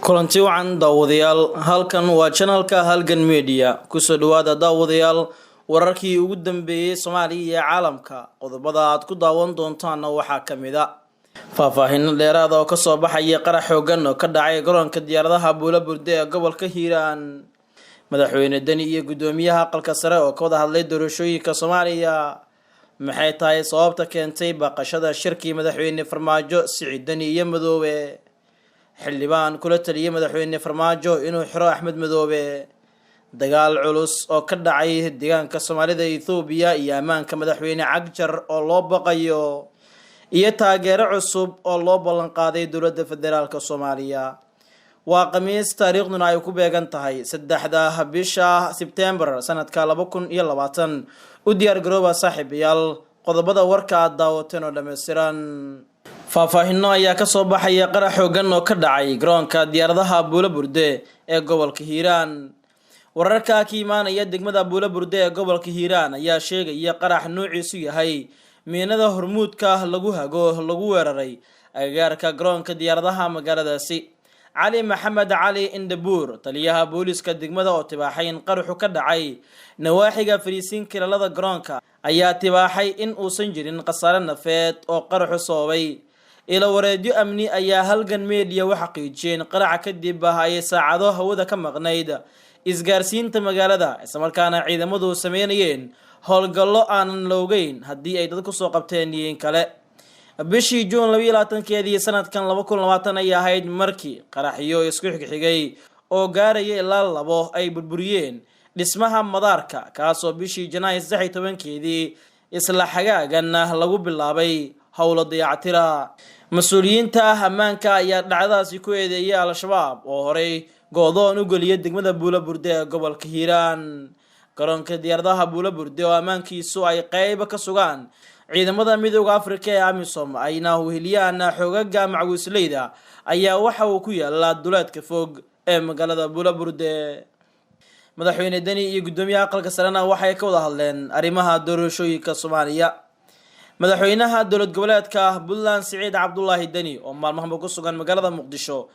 kulanti wacan daawadayaal halkan waa channelka Halgan Media kusoo dhawaada daawadayaal wararkii ugu dambeeyay Soomaaliya iyo caalamka qodobada aad ku daawan doontaan waxaa kamid ah faahfaahin dheeraad oo ka soo baxay qarax xooggan oo ka dhacay garoonka diyaaradaha Buulaburde ee gobolka Hiiraan madaxweyne Dani iyo gudoomiyaha aqalka sare oo ka wada hadlay doorashooyinka Soomaaliya maxay tahay sababta keentay baqashada shirkii madaxweyne Farmaajo Siciid Dani iyo Madoobe xildhibaan kula taliyay madaxweyne Farmaajo inuu xiro Axmed Madoobe dagaal culus oo ka dhacay deegaanka Soomaalida Itoobiya iyo amaanka madaxweyne Cagjar oo loo baqayo iyo taageero cusub oo loo ballan qaaday dowladda federaalka Soomaaliya waa khamiis taariikhduna ay ku beegan tahay 3 bisha September sanadka 2020 u diyaar garooba saaxiibayaal qodobada warka aad daawateen oo dhameystiran faahfaahinno ayaa ka soo baxay qarax xooggan oo ka dhacay garoonka diyaaradaha Buulaburde ee gobolka Hiiraan wararka ka imaanaya degmada Buulaburde ee gobolka Hiiraan ayaa sheegaya qarax nuuciisu yahay miinada hormuudka lagu weeraray agagaarka garoonka diyaaradaha magaaladaasi Ali Maxamed Ali Indabur taliyaha booliska degmada oo tibaaxay in qaraxu ka dhacay nawaaxiga fariisiin kilalada garoonka ayaa tibaaxay in uusan jirin khasaare nafeed oo qaraxu sababay ila wareedyo amni ayaa Halgan Media waxa xaqiijiyeen qaraxa kadib ay saacado hawada ka maqnayd isgaarsiinta magaalada isla markaana ciidamadu sameeyeen howlgallo aan loogeyn hadii ay dad ku soo qabteen yiin kale bishii June 22keedii sanadkan 2020 ay ahayd markii qaraxyo isku xigxigay oo gaarayay ilaa 2 ay burburiyeen dhismaha madaarka kaasoo bishii Janaayo 16keedii isla xagaagan lagu bilaabay howlo dayactira mas'uuliyiinta ammaanka ayaa dhacdadaasi ku eedeeyay al-shabaab oo horey goodoon u galiyay degmada Buulaburde ee gobolka Hiiraan garoonka diyaaradaha Buulaburde oo ammaankiisu ay qayb ka sugaan ciidamada midowga Afrika ee AMISOM ayna weheliyaan xoogagga macwisleyda ayaa waxa uu ku yaalaa duleedka fog ee magaalada Buulaburde madaxweyne Dani iyo gudoomiyaha aqalka sarena waxay ka wada hadleen arrimaha doorashooyinka Soomaaliya madaxweynaha dowlad goboleedka Puntland Siciid Cabdullaahi Dani oo maalmahan ku sugan magaalada Muqdisho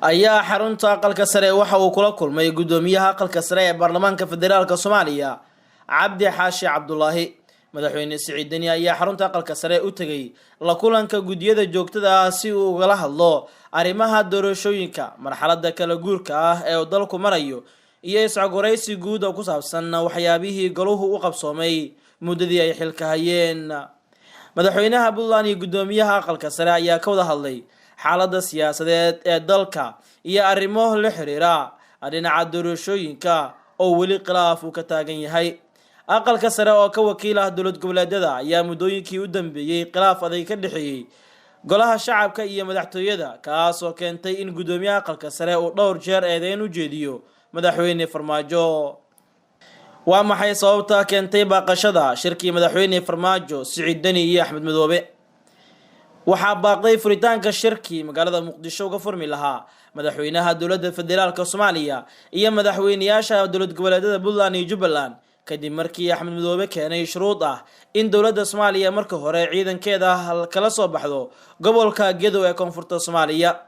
ayaa xarunta aqalka sare waxa uu kula kulmay gudoomiyaha aqalka sare ee baarlamaanka federaalka Soomaaliya Cabdi Xaashi Cabdullaahi madaxweyne Siciid Dani ayaa xarunta aqalka sare u tagay la kulanka gudiyada joogtada ah si uu uga hadlo arrimaha doorashooyinka marxaladda kala guurka ah ee dalku marayo iyo iscagoraysi guud oo ku saabsan waxyaabihii goluhu u qabsoomay muddadii ay xilka hayeen madaxweynaha Puntland iyo gudoomiyaha aqalka sare ayaa ka wada hadlay xaaladda siyaasadeed ee dalka iyo arrimo la xiriira dhinaca doorashooyinka oo weli khilaaf uu ka taagan yahay aqalka sare oo ka wakiil ah dowlad goboleedyada ayaa muddooyinkii u dambeeyay khilaaf adag ka dhaxeeyay golaha shacabka iyo madaxtooyada kaas oo keentay in gudoomiyaha aqalka sare uu dhowr jeer eedeyn u jeediyo madaxweyne Farmaajo waa maxay sababta keentay baqashada shirkii madaxweyne Farmaajo Siciid Dani iyo Axmed Madoobe waxaa baaqday furitaanka shirkii magaalada Muqdisho uga furmi lahaa madaxweynaha dowladda federaalka Soomaaliya iyo madaxweynayaasha dowlad goboleedyada Puntland iyo Jubbaland kadib markii Axmed Madoobe keenay shuruud ah in dowladda Soomaaliya marka hore ciidankeeda kala soo baxdo gobolka Gedo ee koonfurta Soomaaliya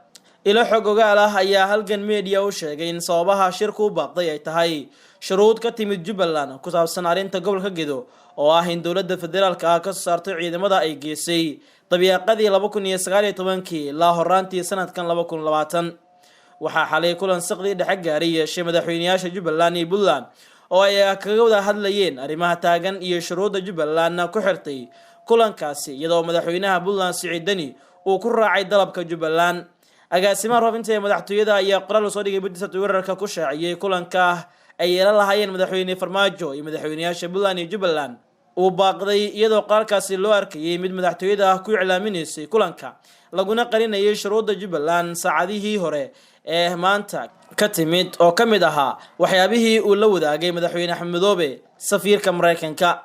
ila xog ogaal ah ayaa Halgan Media u sheegay in sababaha shirku baaqday ay tahay shuruud ka timid Jubbaland ku saabsan arrinta gobolka Gedo oo ah in dowladda federaalka ka saartay ciidamada ay geesay tabiiqadii 2019 la horaantii sanadkan 2020 waxa xalay kulan saqdi dhexe gaaray yeeshay madaxweynayaasha Jubbaland iyo Puntland oo ay kaga wada hadlayeen arrimaha taagan iyo shuruudda Jubbaland ku xirtay kulankaasi iyadoo madaxweynaha Puntland Siciid Dani uu ku raacay dalabka Jubbaland agaasimaha roofinta madaxtooyada ayaa qoraal soo dhigay bidisa Twitterka ku shaaciyay kulanka ay yeelan lahaayeen madaxweyne Farmaajo iyo madaxweynayaasha Puntland iyo Jubbaland uu baaqday iyadoo qarkaasi loo arkayay mid madaxtooyada ku iclaaminaysay kulanka laguna qarinayay shuruudda Jubbaland saacadihii hore ee maanta ka timid oo kamid ahaa waxyaabihii uu la wadaagay madaxweyne Axmed Madoobe safiirka Mareykanka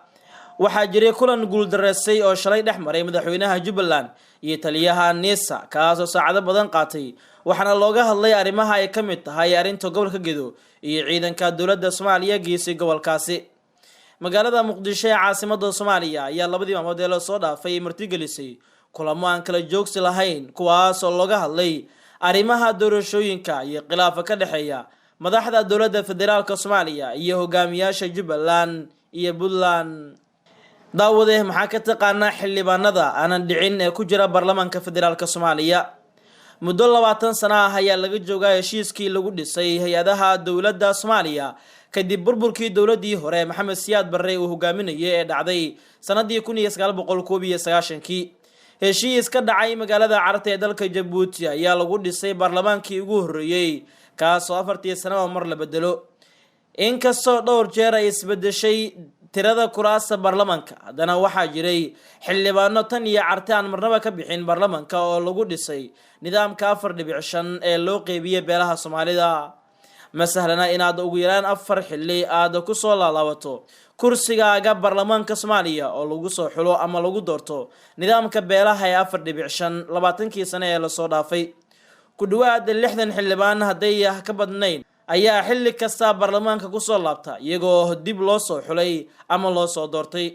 waxaa jiray kulan guuldareysay oo shalay dhex maray madaxweynaha Jubbaland iyo taliyaha NISA kaas oo saacado badan qaatay waxaana looga hadlay arrimaha ay kamid tahay arrinta gobolka Gedo iyo ciidanka dowladda Soomaaliya geesay gobolkaasi magaalada Muqdisho ee caasimadda Soomaaliya ayaa labadii maalmood ee la soo dhaafay martigelisay kulamo aan kala joogsi lahayn kuwaas oo looga hadlay arrimaha doorashooyinka iyo khilaafa ka dhexeeya madaxda dowladda federaalka Soomaaliya iyo hogaamiyaasha Jubbaland iyo Puntland. daawade maxaa ka taqaanaa xildhibaanada aanan dhicin ee ku jira baarlamaanka federaalka Soomaaliya? muddo 20 sano ah ayaa laga joogaa heshiiskii lagu dhisay hay'adaha dowladda Soomaaliya kadib burburkii dowladii hore Maxamed Siyaad Barre uu hogaaminayay ee dhacday sanadii 1991. heshiis ka dhacay magaalada Carta ee dalka Jabuuti ayaa lagu dhisay baarlamaankii ugu horeeyay kaasoo 4 sano mar la bedelo. inkastoo dhowr jeer ay isbedeshay tirada kuraasta baarlamaanka, haddana waxaa jiray xildhibaano tan iyo Carta aan marnaba ka bixin baarlamaanka oo lagu dhisay nidaamka 4.5 ee loo qeybiyay beelaha Soomaalida. ma sahlana inaad ugu yaraan 4 xilli aad ku soo laabato kursigaaga baarlamaanka Soomaaliya oo lagu soo xulo ama lagu doorto nidaamka beelaha ee 4.5 20 sano ee la soo dhaafay. ku dhawaad 60 xildhibaan haday ka badnayn ayaa xilli kasta baarlamaanka ku soo laabta iyagoo dib loo soo xulay ama loo soo doortay.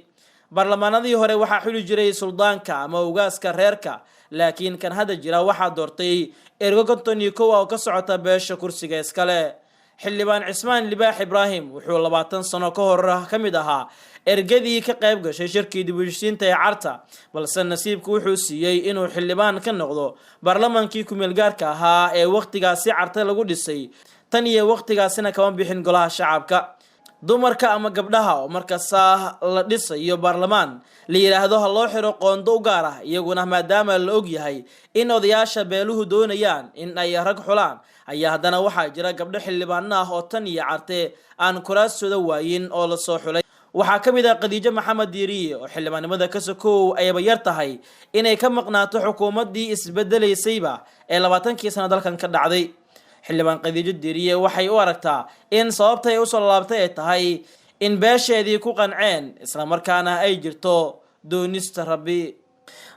baarlamaanadii hore waxaa xuli jiray suldaanka ama ugaaska reerka, laakiin kan hadda jira waxaa doortay ergo 51 oo ka socota beesha kursiga iskale. xildhibaan Cismaan Libaax Ibraahim wuxuu 20 sano ka hor ka mid ahaa ergadii ka qayb gashay shirkii dib u heshiisiinta ee Carta, balse nasiibku wuxuu siiyay inuu xildhibaan ka noqdo baarlamaankii ku meel gaarka ahaa ee waqtigaasi Carta lagu dhisay. tan iyo waqtigaasina kama bixin golaha shacabka. dumarka ama gabdhaha oo markaas la dhisayo baarlamaan la yiraahdo ha loo xiro qondo u gaar ah, iyaguna maadaama la og yahay in odayaasha beeluhu doonayaan in ay rag xulaan, ayaa haddana waxaa jira gabdho xildhibaano ah oo tan iyo Carte aan kuraastooda waayin oo la soo xulay. waxaa ka mid ah Khadiijo Maxamed Diiriye oo xildhibaanimada ka sokow ayba yar tahay inay ka maqnaato xukuumadii isbedelaysayba ee 20 sano dalkan ka dhacday. xildhibaan Khadiijo Diiriye waxay u aragtaa in sababta ay u soo laabtay ay tahay in beesheedii ku qanceen isla markaana ay jirto doonista Rabbi.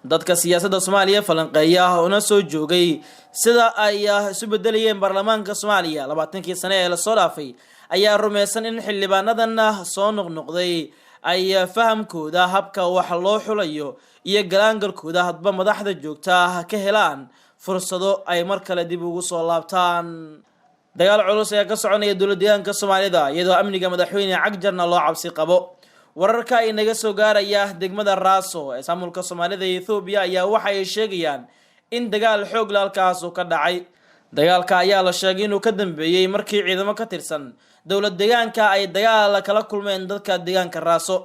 dadka siyaasadda Soomaaliya falanqeeya una soo joogay sida ay isu bedelayeen baarlamaanka Soomaaliya 20 sano ee la soo dhaafay ayaa rumaysan in xildhibaanadan soo noqnoqday ay fahamkooda habka wax loo xulayo iyo galaangalkooda hadba madaxda joogta ka helaan fursado ay mar kale dib ugu soo laabtaan. dagaal culus ayaa ka soconaya dowladda Soomaalida iyadoo amniga madaxweyne Cagjarna loo cabsi qabo. wararka ay naga soo gaaraya degmada Raaso ee maamulka Soomaalida ee Itoobiya ayaa waxa ay sheegayaan in dagaal xoog la halkaas ka dhacay. dagaalka ayaa la sheegay inuu ka dambeeyay markii ciidamo ka tirsan dowlad deegaanka ay dagaal kala kulmeen dadka deegaanka Raaso.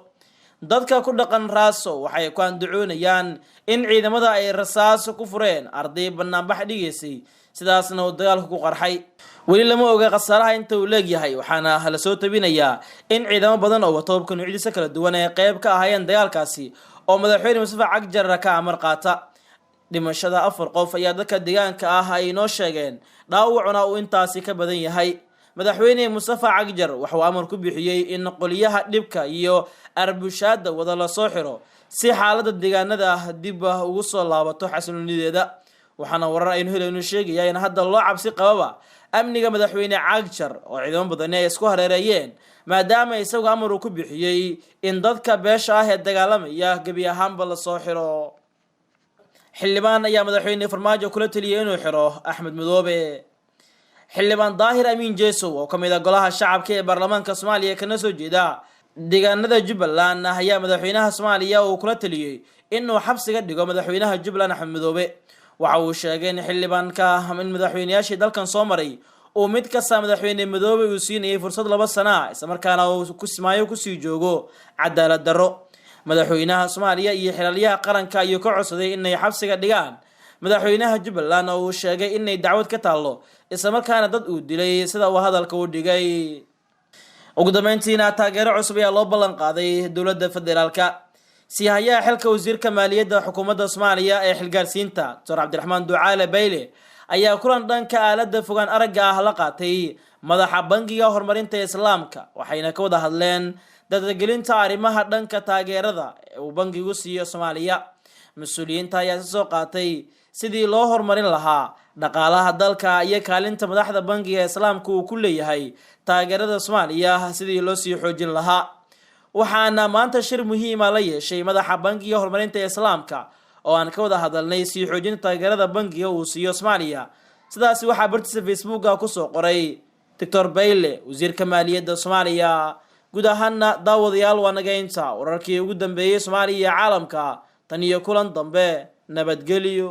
dadka ku dhaqan Raaso waxay ku andacoonayaan in ciidamada ay rasaas ku fureen arday banaanbax dhigeysay, sidaasna uu dagaalku ku qarxay. weli lama oga khasaaraha inta uu leeyahay, waxaana la soo tabinayaa in ciidamo badan oo wato hubka nuucyadiisa kala duwan ay qayb ka ahaayeen dagaalkaasi oo madaxweyne Mustafa Cagjar ka amar qaata. dhimashada 4 qof ayaa dadka deegaanka ah ay noo sheegeen, dhaawacuna uu intaasi ka badan yahay. madaxweyne Mustafa Cagjar wuxuu amar ku bixiyay in qoliyaha dhibka iyo arbushaada wada la soo xiro si xaaladda deegaanada dib ugu soo laabato xasilloonideeda. waxaana warar aynu helayno sheegaya in hadda loo cabsi qababa amniga madaxweyne Cagjar oo ciidamo badan ay isku hareereeyeen, maadaama isagu amar ku bixiyay in dadka beesha ah ee dagaalamaya gabi ahaanba la soo xiro. xildhibaan ayaa madaxweyne Farmaajo kula taliyay inuu xiro Axmed Madoobe. xildhibaan Daahir Amiin Jeesow oo ka mid ah golaha shacabka ee baarlamaanka Soomaaliya kana soo jeeda deegaanada Jubbaland ayaa madaxweynaha Soomaaliya uu kula taliyay inuu xabsiga dhigo madaxweynaha Jubbaland Axmed Madoobe. waxa uu sheegay in xildhibaanka in madaxweynayaashii dalkan soo maray oo mid kasta madaxweyne Madoobe uu siinayay fursad 2 sano isla markaana uu ku simaayo ku sii joogo cadaalad darro. madaxweynaha Soomaaliya iyo xilaliyaha qaranka ayuu ka codsaday inay xabsiga dhigaan madaxweynaha Jubbaland oo uu sheegay inay dacwad ka taalo isla markaana dad uu dilay sida uu hadalka u dhigay. ugu dambeyntiina taageero cusub ayaa loo ballan qaaday dowladda federaalka. siyahayaha xilka wasiirka maaliyadda xukuumadda Soomaaliya ee xilgaarsiinta Dr. Cabdiraxmaan Ducaale Bayle ayaa kulan dhanka aaladda fogaan aragga ah la qaatay madaxa bangiga horumarinta Islaamka, waxayna ka wada hadleen dadgelinta arrimaha dhanka taageerada ee uu bangigu siiyo Soomaaliya. mas'uuliyiinta ayaa soo qaatay sidii loo horumarin lahaa dhaqaalaha dalka iyo kaalinta madaxda bangiga Islaamka uu ku leeyahay taageerada Soomaaliya sidii loo sii xoojin lahaa. waxaana maanta shir muhiim ah la yeeshay madaxa bangiga horumarinta Islaamka oo aan ka wada hadalnay sii xoojinta taageerada bangiga uu siiyo Soomaaliya sidaasi waxaa bartiisa facebooka kusoo qoray Dr. Bayle wasiirka maaliyadda Soomaaliya. guud ahaana daawadayaal waa naga inta wararkii ugu dambeeyay Soomaaliya iyo caalamka tan iyo kulan dambe nabadgelyo.